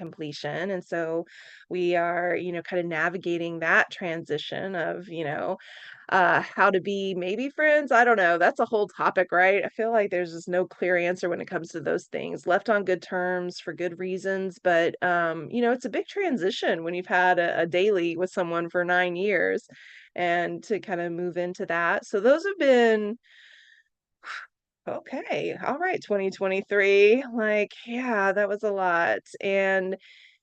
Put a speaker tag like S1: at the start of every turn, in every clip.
S1: completion. And so we are, kind of navigating that transition of, how to be maybe friends. I don't know. That's a whole topic, right? I feel like there's just no clear answer when it comes to those things. Left on good terms for good reasons, but it's a big transition when you've had a daily with someone for 9 years and to kind of move into that. So those have been okay. All right, 2023. Like, yeah, that was a lot. And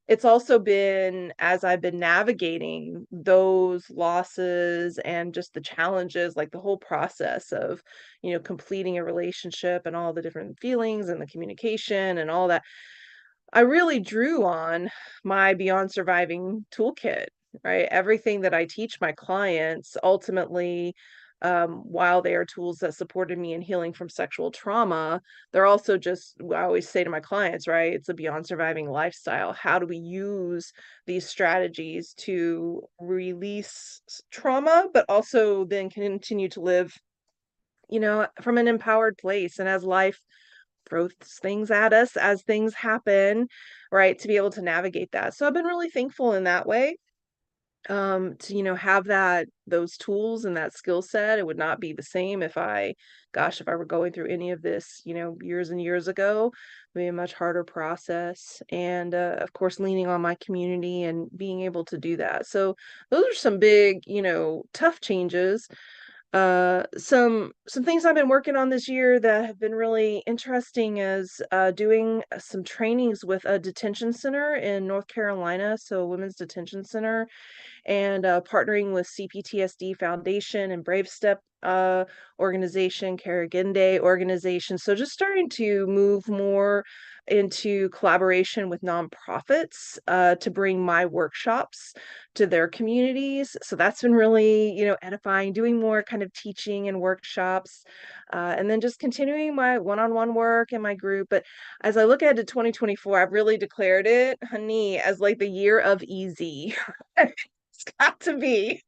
S1: it's also been as I've been navigating those losses and just the challenges, like the whole process of, completing a relationship and all the different feelings and the communication and all that, I really drew on my Beyond Surviving toolkit, right? Everything that I teach my clients ultimately, while they are tools that supported me in healing from sexual trauma, they're also just, I always say to my clients, right? It's a Beyond Surviving lifestyle. How do we use these strategies to release trauma, but also then continue to live, from an empowered place? And as life throws things at us as things happen, right, to be able to navigate that. So I've been really thankful in that way, to, have those tools and that skill set. It would not be the same if I were going through any of this, years and years ago. It'd be a much harder process. And of course, leaning on my community and being able to do that. So those are some big, tough changes. Some things I've been working on this year that have been really interesting is doing some trainings with a detention center in North Carolina, so a women's detention center, and partnering with CPTSD Foundation and Brave Step organization, Karagende organization. So just starting to move more into collaboration with nonprofits to bring my workshops to their communities. So that's been really, edifying, doing more kind of teaching and workshops, and then just continuing my one-on-one work in my group. But as I look ahead to 2024, I've really declared it, honey, as like the year of easy. It's got to be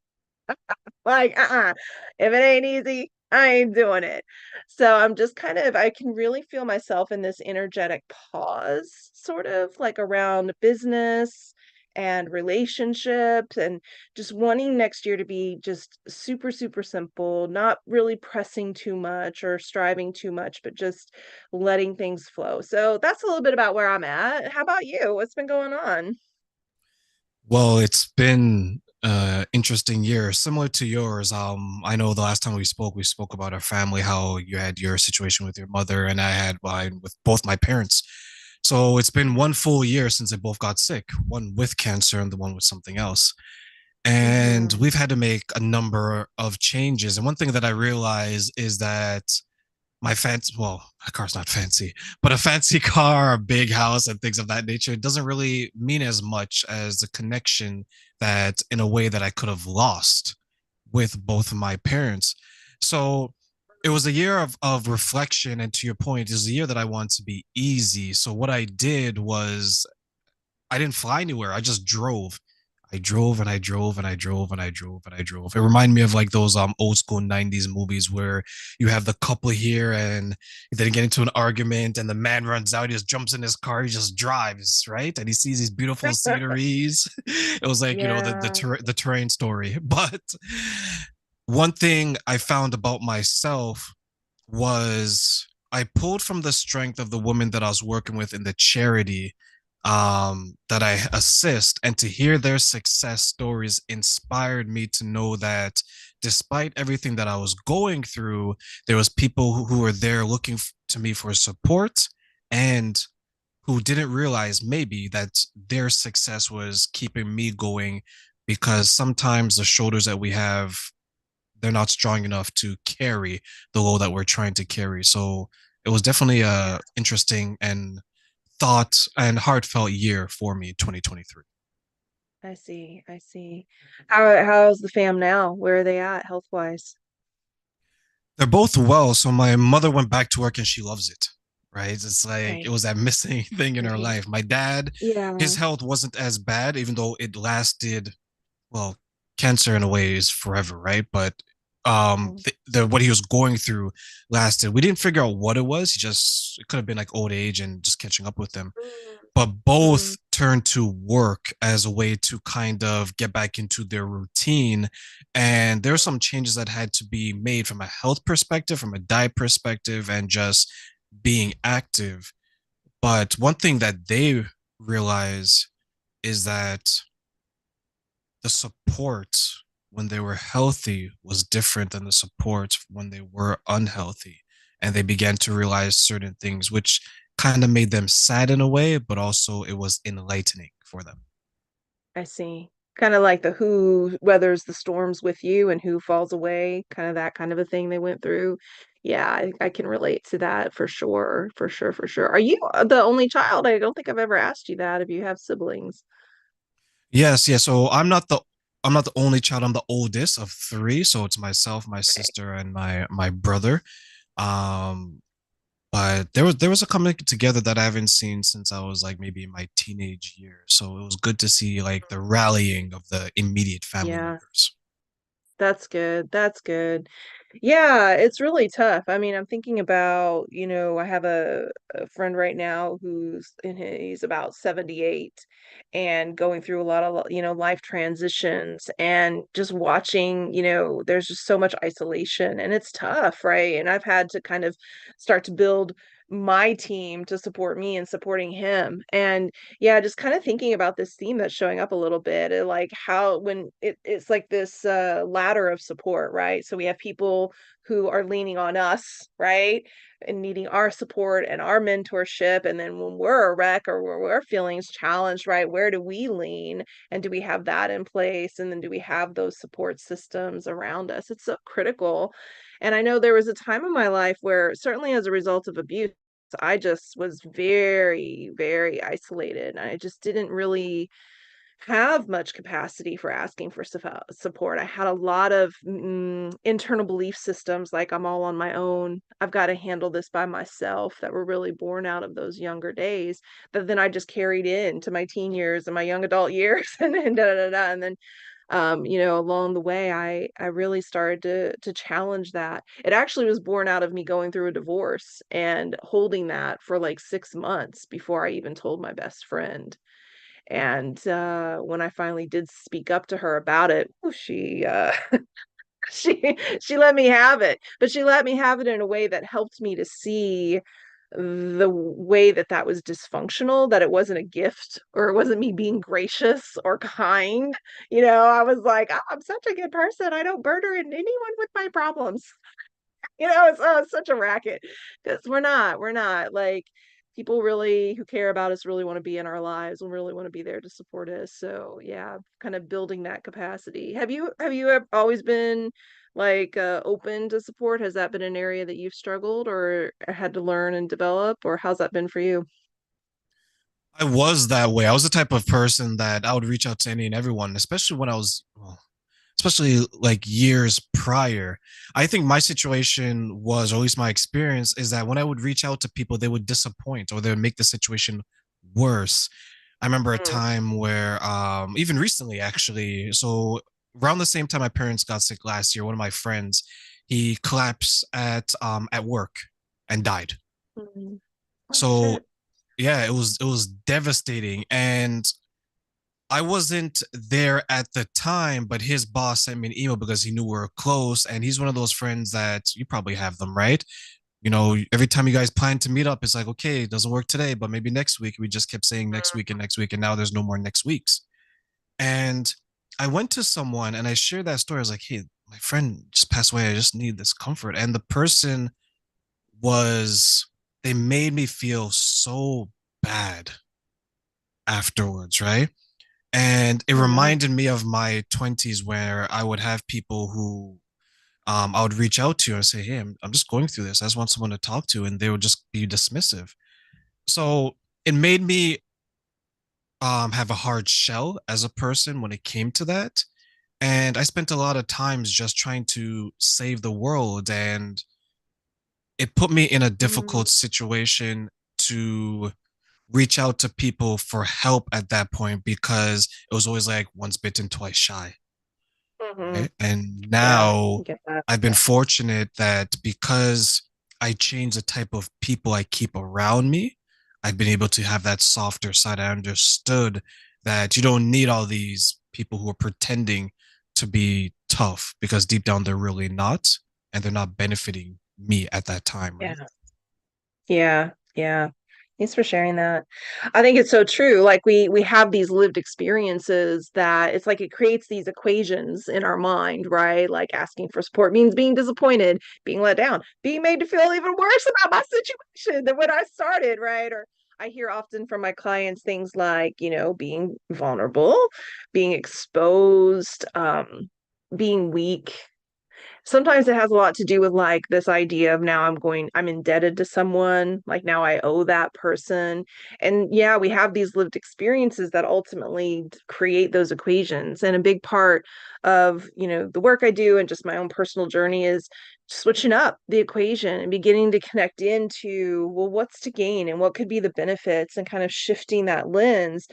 S1: like, if it ain't easy, I ain't doing it. So I'm just I can really feel myself in this energetic pause, sort of like around business and relationships, and just wanting next year to be just super, super simple, not really pressing too much or striving too much, but just letting things flow. So that's a little bit about where I'm at. How about you? What's been going on?
S2: Well, it's been interesting year, similar to yours. I know the last time we spoke about our family, how you had your situation with your mother, and I had mine with both my parents. So it's been one full year since they both got sick, one with cancer and the one with something else. And
S1: Mhm.
S2: we've had to make a number of changes. And one thing that I realize is that my fancy, well, a car's not fancy, but a fancy car, a big house, and things of that nature, it doesn't really mean as much as the connection that, in a way, that I could have lost with both of my parents. So it was a year of reflection. And to your point, it was a year that I wanted to be easy. So what I did was I didn't fly anywhere. I just drove. I drove and I drove and I drove and I drove and I drove. It reminded me of like those old school 90s movies where you have the couple here and they get into an argument and the man runs out, he just jumps in his car, he just drives, right? And he sees these beautiful sceneries. It was like,
S1: Yeah.
S2: the terrain story. But one thing I found about myself was I pulled from the strength of the women that I was working with in the charity that I assist, and to hear their success stories inspired me to know that despite everything that I was going through, there was people who were there looking to me for support and who didn't realize maybe that their success was keeping me going because sometimes the shoulders that we have, they're not strong enough to carry the load that we're trying to carry. So it was definitely
S1: Yeah.
S2: a interesting and thought and heartfelt year for me, 2023.
S1: I see. I see. How's the fam now? Where are they at health-wise?
S2: They're both well. So my mother went back to work and she loves it. Right. It's like it
S1: Okay.
S2: was that missing thing in her
S1: Great.
S2: life. My dad, his
S1: Yeah.
S2: health wasn't as bad, even though it lasted, well, cancer in a way is forever, right? But
S1: Mhm.
S2: the what he was going through lasted. We didn't figure out what it was. He just, it could have been like old age and just catching up with them.
S1: Mm,
S2: But both
S1: mm.
S2: turn to work as a way to kind of get back into their routine. And there are some changes that had to be made from a health perspective, from a diet perspective, and just being active. But one thing that they realize is that the support when they were healthy was different than the support when they were unhealthy. And they began to realize certain things, which kind of made them sad in a way, but also it was enlightening for them.
S1: I see. Kind of like the who weathers the storms with you and who falls away, kind of that kind of a thing they went through. Yeah, I can relate to that for sure, for sure, for sure. Are you the only child? I don't think I've ever asked you that if you have siblings.
S2: Yes, yeah. So I'm not the only child. I'm the oldest of three. So it's myself, my
S1: Okay.
S2: sister, and my brother. Um, but there was a coming together that I haven't seen since I was like maybe in my teenage years. So it was good to see like the rallying of the immediate family
S1: Yeah.
S2: members.
S1: That's good. That's good. Yeah, it's really tough. I mean, I'm thinking about, I have a friend right now he's about 78 and going through a lot of, life transitions and just watching, there's just so much isolation and it's tough, right? And I've had to kind of start to build my team to support me and supporting him. And yeah, just kind of thinking about this theme that's showing up a little bit, like how when it's like this ladder of support, right? So we have people who are leaning on us, right? And needing our support and our mentorship. And then when we're a wreck or when we're feelings challenged, right, where do we lean? And do we have that in place? And then do we have those support systems around us? It's so critical. And I know there was a time in my life where, certainly as a result of abuse, I just was very, very isolated. I just didn't really have much capacity for asking for support. I had a lot of internal belief systems like I'm all on my own. I've got to handle this by myself that were really born out of those younger days that then I just carried into my teen years and my young adult years and then da da da da. And then along the way, I really started to challenge that. It actually was born out of me going through a divorce and holding that for like 6 months before I even told my best friend. And when I finally did speak up to her about it, ooh, she let me have it, but she let me have it in a way that helped me to see the way that that was dysfunctional, that it wasn't a gift or it wasn't me being gracious or kind. I was like, "Oh, I'm such a good person. I don't burden anyone with my problems." It's such a racket because we're not like people really who care about us really want to be in our lives and really want to be there to support us. So yeah, kind of building that capacity. Have you always been like open to support? Has that been an area that you've struggled or had to learn and develop, or how's that been for you?
S2: I was that way. I was the type of person that I would reach out to any and everyone, especially when I was, well, especially like years prior. I think my situation was, or at least my experience, is that when I would reach out to people, they would disappoint or they would make the situation worse. I remember a
S1: Mm,
S2: time where, even recently, actually, so around the same time my parents got sick last year, one of my friends, he collapsed at work and died.
S1: mm. Oh
S2: So
S1: shit.
S2: yeah, it was devastating, and I wasn't there at the time, but his boss sent me an email because he knew we were close, and he's one of those friends that you probably have them, right? Every time you guys plan to meet up, it's like, okay, it doesn't work today, but maybe next week. We just kept saying next week, and now there's no more next weeks. And I went to someone and I shared that story. I was like, hey, my friend just passed away. I just need this comfort. And the person was, they made me feel so bad afterwards, right? And it
S1: Mm,
S2: reminded me of my 20s where I would have people who I would reach out to and say, hey, I'm just going through this. I just want someone to talk to. And they would just be dismissive. So it made me have a hard shell as a person when it came to that. And I spent a lot of times just trying to save the world. And it put me in a
S1: mm,
S2: difficult situation to reach out to people for help at that point because it was always like once bitten, twice shy.
S1: mhm.
S2: Right. And
S1: Yeah,
S2: now
S1: I get that.
S2: I've been fortunate that because I changed the type of people I keep around me, I've been able to have that softer side. I understood that you don't need all these people who are pretending to be tough because deep down they're really not, and they're not benefiting me at that time, right?
S1: Yeah. Yeah, yeah. Thanks for sharing that. I think it's so true. Like we have these lived experiences that it's like it creates these equations in our mind, right? Like asking for support means being disappointed, being let down, being made to feel even worse about my situation than when I started, right? Or I hear often from my clients things like, being vulnerable, being exposed, being weak, sometimes it has a lot to do with like this idea of now I'm indebted to someone, like now I owe that person. And yeah, we have these lived experiences that ultimately create those equations. And a big part of, the work I do and just my own personal journey is switching up the equation and beginning to connect into, well, what's to gain and what could be the benefits, and kind of shifting that lens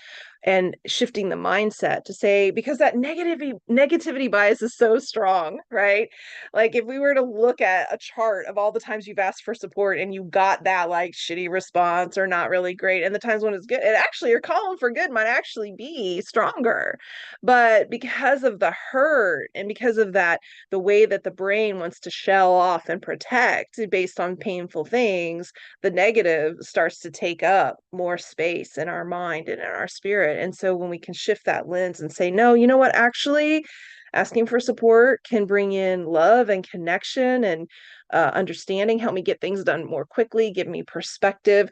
S1: and shifting the mindset to say, because that negativity bias is so strong, right? Like if we were to look at a chart of all the times you've asked for support and you got that like shitty response or not really great, and the times when it's good, it actually your column for good might actually be stronger. But because of the hurt and because of that, the way that the brain wants to shell off and protect based on painful things, the negative starts to take up more space in our mind and in our spirit. And so when we can shift that lens and say, no, you know what, actually, asking for support can bring in love and connection and understanding, help me get things done more quickly, give me perspective.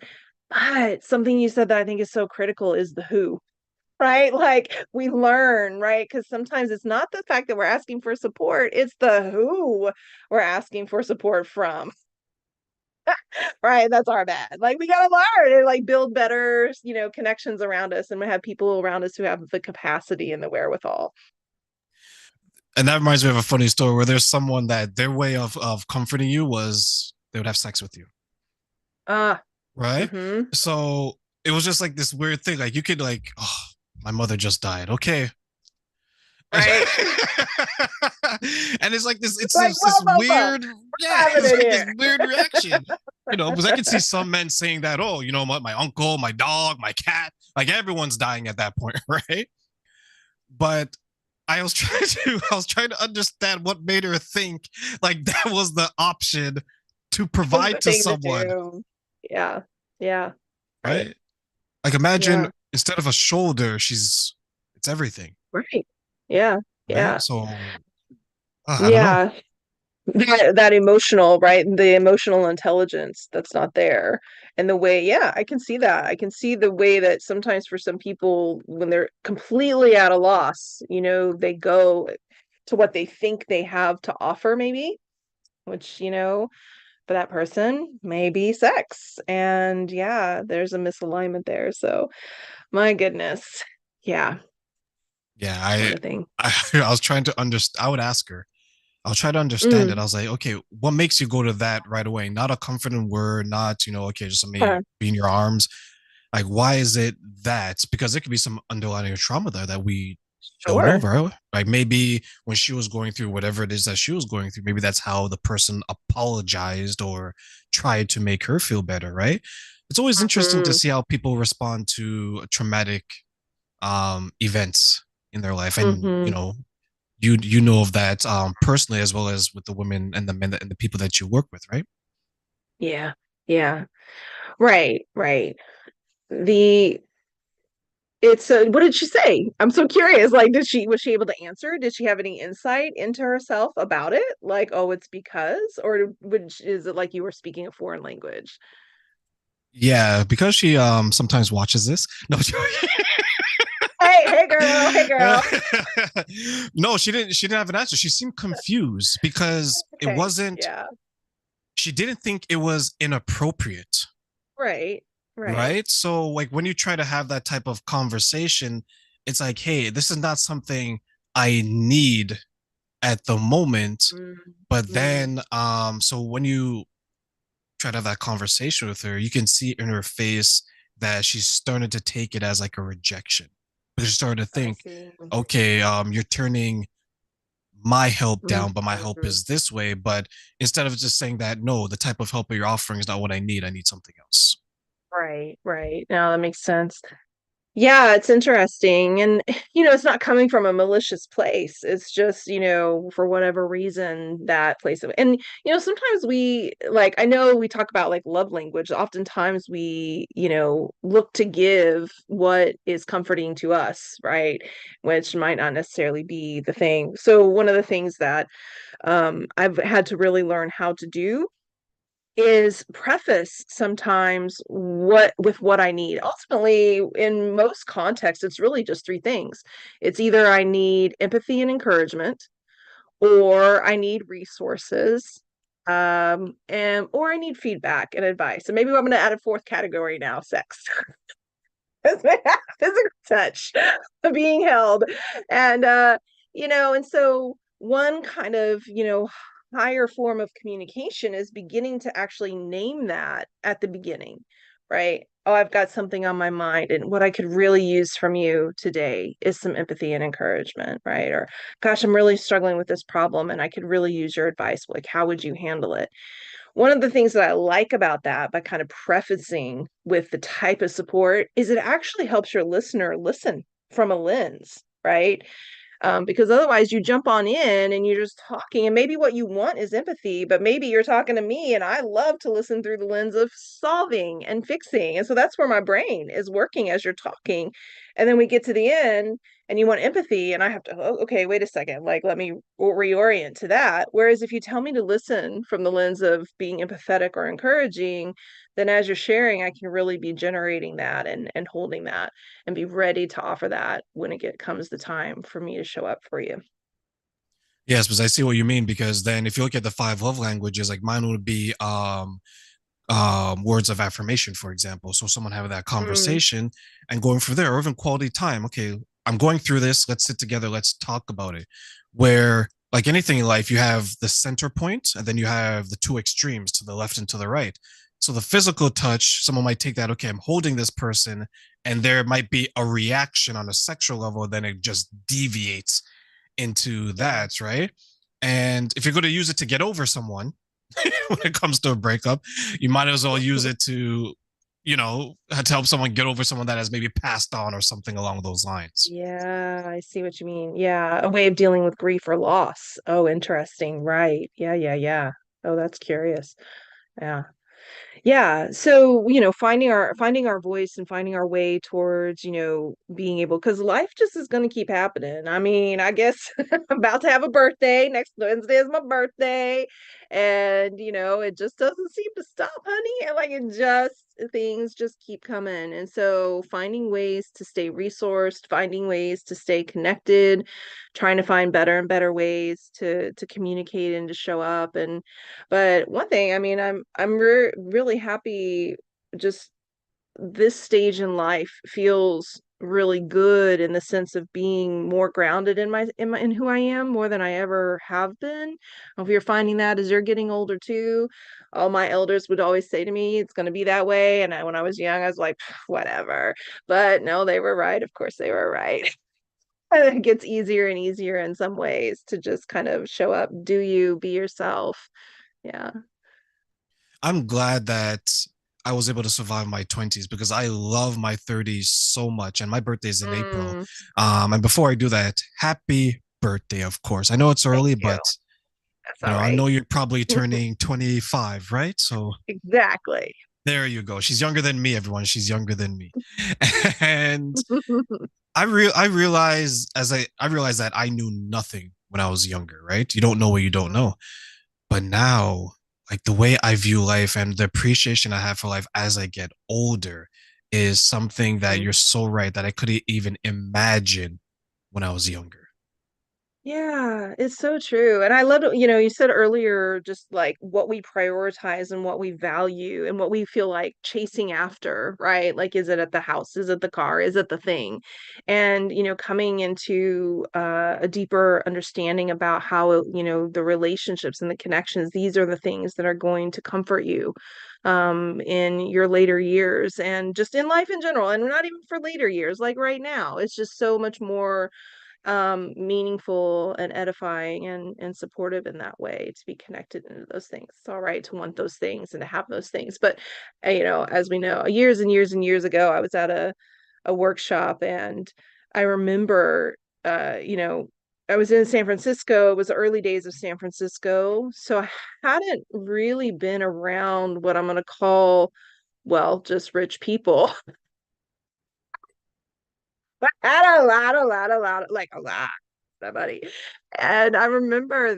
S1: But something you said that I think is so critical is the who, right? Like we learn, right? Because sometimes it's not the fact that we're asking for support, it's the who we're asking for support from. Right, that's our bad. Like we gotta learn and like build better, connections around us, and we have people around us who have the capacity and the wherewithal.
S2: And that reminds me of a funny story where there's someone that their way of comforting you was they would have sex with you,
S1: Ah,
S2: right?
S1: mm-hmm.
S2: So it was just like this weird thing. Like you could like, oh, my mother just died. Okay. And
S1: Right.
S2: it's like this,
S1: It's
S2: it's
S1: like,
S2: this
S1: well, Boba,
S2: weird,
S1: what's
S2: yeah,
S1: happening
S2: it's like this
S1: here?
S2: weird reaction. Because I could see some men saying that, oh, you know what, my uncle, my dog, my cat, like everyone's dying at that point, right? But I was trying to understand what made her think like that was the option to
S1: Was
S2: provide
S1: the
S2: to
S1: thing to
S2: someone,
S1: do. Yeah. Yeah. Right.
S2: right? Like imagine
S1: Yeah.
S2: instead of a shoulder, it's everything,
S1: Right. Yeah.
S2: right?
S1: Yeah.
S2: So I don't know.
S1: Yeah. That emotional, right? The emotional intelligence that's not there. And the way, yeah, I can see that. I can see the way that sometimes for some people, when they're completely at a loss, they go to what they think they have to offer, maybe, which, for that person may be sex. And yeah, there's a misalignment there. So, my goodness. Yeah,
S2: Yeah,
S1: what a thing.
S2: I was trying to understand. I would ask her. I'll try to understand it.
S1: Mm.
S2: I was like, okay, what makes you go to that right away? Not a comforting word, not, okay, just let me
S1: Huh.
S2: be in your arms. Like, why is it that? Because there could be some underlying trauma there that we don't know,
S1: Sure.
S2: bro. Like maybe when she was going through whatever it is that she was going through, maybe that's how the person apologized or tried to make her feel better, right? It's always interesting to
S1: Hmm.
S2: see how people respond to traumatic events in their life. And
S1: Hmm.
S2: you know of that personally as well as with the women and the men and the people that you work with, right?
S1: Yeah. Yeah. Right. Right. The it's what did she say? I'm so curious. Like, was she able to answer? Did she have any insight into herself about it? Like, oh, it's because, or is it like you were speaking a foreign language?
S2: Yeah, because she sometimes watches this. No,
S1: Hey, hey, girl, hey, girl.
S2: no, she didn't have an answer. She seemed confused because it
S1: Okay.
S2: wasn't
S1: Yeah.
S2: she didn't think it was inappropriate,
S1: Right. Right.
S2: right? So like when you try to have that type of conversation, it's like, hey, this is not something I need at the moment. But
S1: Mm-hmm.
S2: then so when you try to have that conversation with her, you can see in her face that she's starting to take it as like a rejection. Because she's starting to
S1: I
S2: think,
S1: see.
S2: okay, you're turning my help down, but my help
S1: Mm-hmm.
S2: is this way. But instead of just saying that, no, the type of help that you're offering is not what I need. I need something else.
S1: Right, right. No, that makes sense. Yeah, it's interesting. And, it's not coming from a malicious place. It's just, for whatever reason, that place of, and, sometimes I know we talk about like love language. Oftentimes we, look to give what is comforting to us, right? Which might not necessarily be the thing. So, one of the things that I've had to really learn how to do is preface sometimes what with what I need. Ultimately, in most contexts, it's really just three things. It's either I need empathy and encouragement, or I need resources, and or I need feedback and advice. And maybe I'm going to add a fourth category now, sex. Physical touch, being held. And and so one kind of, higher form of communication is beginning to actually name that at the beginning, right? Oh, I've got something on my mind, and what I could really use from you today is some empathy and encouragement, right? Or, gosh, I'm really struggling with this problem and I could really use your advice. Like, how would you handle it? One of the things that I like about that, by kind of prefacing with the type of support, is it actually helps your listener listen from a lens, right? Because otherwise you jump on in and you're just talking, and maybe what you want is empathy, but maybe you're talking to me, and I love to listen through the lens of solving and fixing. And so that's where my brain is working as you're talking. And then we get to the end and you want empathy, and I have to, oh, okay, wait a second, like, let me reorient to that. Whereas if you tell me to listen from the lens of being empathetic or encouraging, then as you're sharing, I can really be generating that and holding that and be ready to offer that when comes the time for me to show up for you.
S2: Yes, because I see what you mean. Because then, if you look at the five love languages, like mine would be words of affirmation, for example. So someone having that
S1: Mm,
S2: conversation and going from there, or even quality time. Okay, I'm going through this. Let's sit together. Let's talk about it. Where, like anything in life, you have the center point and then you have the two extremes to the left and to the right. So the physical touch, someone might take that, okay, I'm holding this person, and there might be a reaction on a sexual level, then it just deviates into
S1: yeah.
S2: that, right? And if you're going to use it to get over someone, when it comes to a breakup, you might as well use it to, to help someone get over someone that has maybe passed on or something along those lines.
S1: Yeah, I see what you mean. Yeah, a way of dealing with grief or loss. Oh, interesting. Right. Yeah, yeah, yeah. Oh, that's curious. Yeah. Yeah, so, finding our voice and finding our way towards, being able, because life just is going to keep happening. I mean, I guess I'm about to have a birthday. Next Wednesday is my birthday. And, it just doesn't seem to stop, honey. And like things just keep coming. And so finding ways to stay resourced, finding ways to stay connected, trying to find better and better ways to communicate and to show up. And but one thing, I mean, I'm really happy. Just this stage in life feels really good in the sense of being more grounded in who I am more than I ever have been. If you're finding that as you're getting older too, all my elders would always say to me, "It's going to be that way." And when I was young, I was like, "Whatever." But no, they were right. Of course, they were right. It gets easier and easier in some ways to just kind of show up, do you, be yourself. Yeah.
S2: I'm glad that I was able to survive my 20s because I love my 30s so much. And my birthday is in April.
S1: Mm,
S2: And before I do that, happy birthday, of course. I know it's
S1: thank
S2: early,
S1: you.
S2: but
S1: That's all
S2: I
S1: right.
S2: know you're probably turning 25, right? So
S1: Exactly.
S2: there you go. She's younger than me, everyone. She's younger than me. And I realized that I knew nothing when I was younger, right? You don't know what you don't know. But now, like the way I view life and the appreciation I have for life as I get older is something that
S1: Mhm.
S2: you're so right that I couldn't even imagine when I was younger.
S1: Yeah, it's so true. And I love it, you said earlier just like what we prioritize and what we value and what we feel like chasing after, right? Like, is it at the house? Is it the car? Is it the thing? And, coming into a deeper understanding about how, the relationships and the connections, these are the things that are going to comfort you in your later years and just in life in general. And not even for later years, like right now. It's just so much more meaningful and edifying and supportive in that way to be connected into those things. It's all right to want those things and to have those things, but as we know, years and years and years ago, I was at a workshop, and I remember, I was in San Francisco. It was the early days of San Francisco, so I hadn't really been around what I'm going to call, well, just rich people. But had a lot, like a lot of money. And I remember